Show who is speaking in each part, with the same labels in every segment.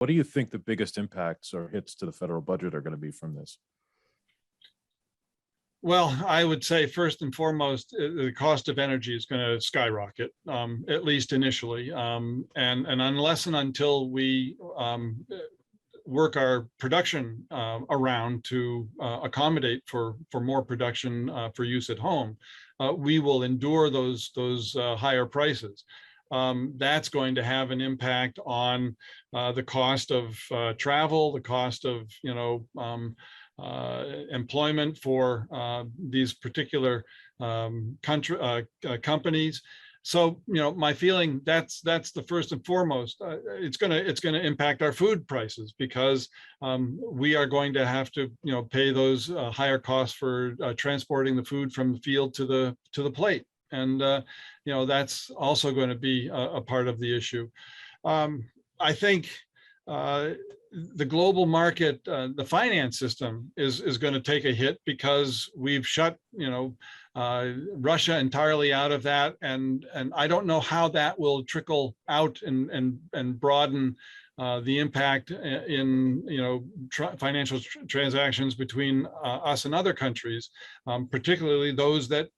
Speaker 1: What do you think the biggest impacts or hits to the federal budget are going to be from this?
Speaker 2: Well, I would say first and foremost, the cost of energy is going to skyrocket, at least initially. And unless and until we work our production around to accommodate for more production for use at home, we will endure those higher prices. That's going to have an impact on the cost of travel, the cost of employment for these particular companies. So, my feeling that's the first and foremost. It's gonna impact our food prices because we are going to have to pay those higher costs for transporting the food from the field to the plate, and that's also going to be a part of the issue. I think the global market, the finance system is going to take a hit because we've shut, Russia entirely out of that, and I don't know how that will trickle out and broaden the impact in financial transactions between us and other countries, particularly those that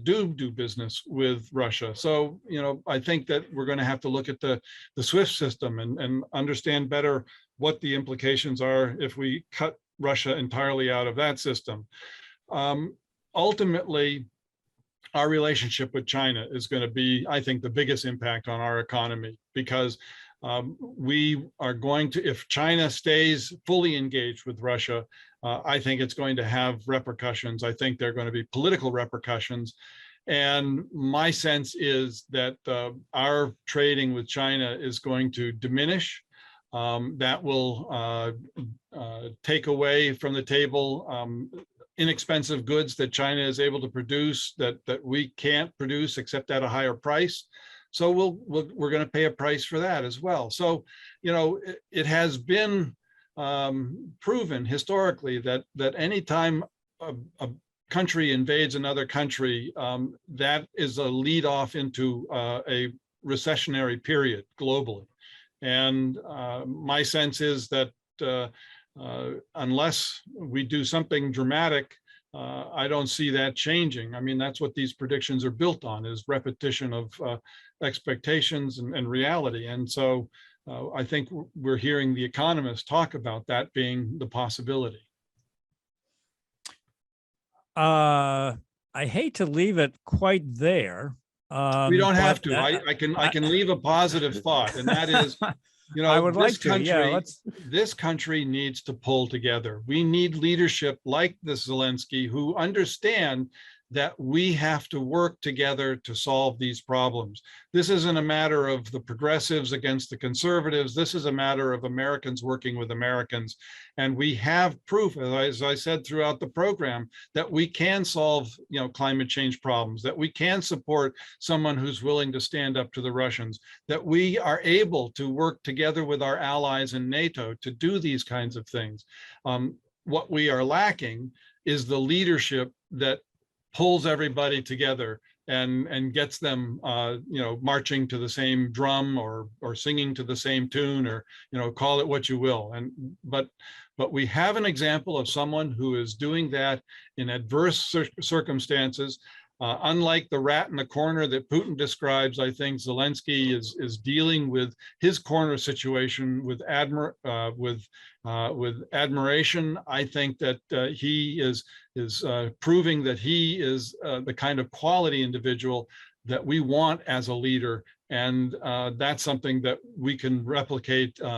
Speaker 2: do business with Russia. So I think that we're going to have to look at the SWIFT system and understand better what the implications are if we cut Russia entirely out of that system. Ultimately, our relationship with China is going to be, I think, the biggest impact on our economy, because we are going to, if China stays fully engaged with Russia, I think it's going to have repercussions. I think there are going to be political repercussions. And my sense is that our trading with China is going to diminish. That will take away from the table inexpensive goods that China is able to produce that we can't produce except at a higher price. So we're going to pay a price for that as well. So, it has been proven historically that anytime a country invades another country, that is a lead off into a recessionary period globally. And my sense is that unless we do something dramatic, I don't see that changing. I mean, that's what these predictions are built on, is repetition of expectations and reality. And so I think we're hearing the Economist talk about that being the possibility.
Speaker 3: I hate to leave it quite there.
Speaker 2: We don't have to. I can leave a positive thought, and that is,
Speaker 3: I would like to. Yeah,
Speaker 2: this country needs to pull together. We need leadership like this Zelensky, who understand that we have to work together to solve these problems. This isn't a matter of the progressives against the conservatives. This is a matter of Americans working with Americans. And we have proof, as I said throughout the program, that we can solve climate change problems, that we can support someone who's willing to stand up to the Russians, that we are able to work together with our allies in NATO to do these kinds of things. What we are lacking is the leadership that pulls everybody together and gets them marching to the same drum or singing to the same tune, or call it what you will. But we have an example of someone who is doing that in adverse circumstances. Unlike the rat in the corner that Putin describes, I think Zelensky is dealing with his corner situation with admiration. I think that he is proving that he is the kind of quality individual that we want as a leader, and that's something that we can replicate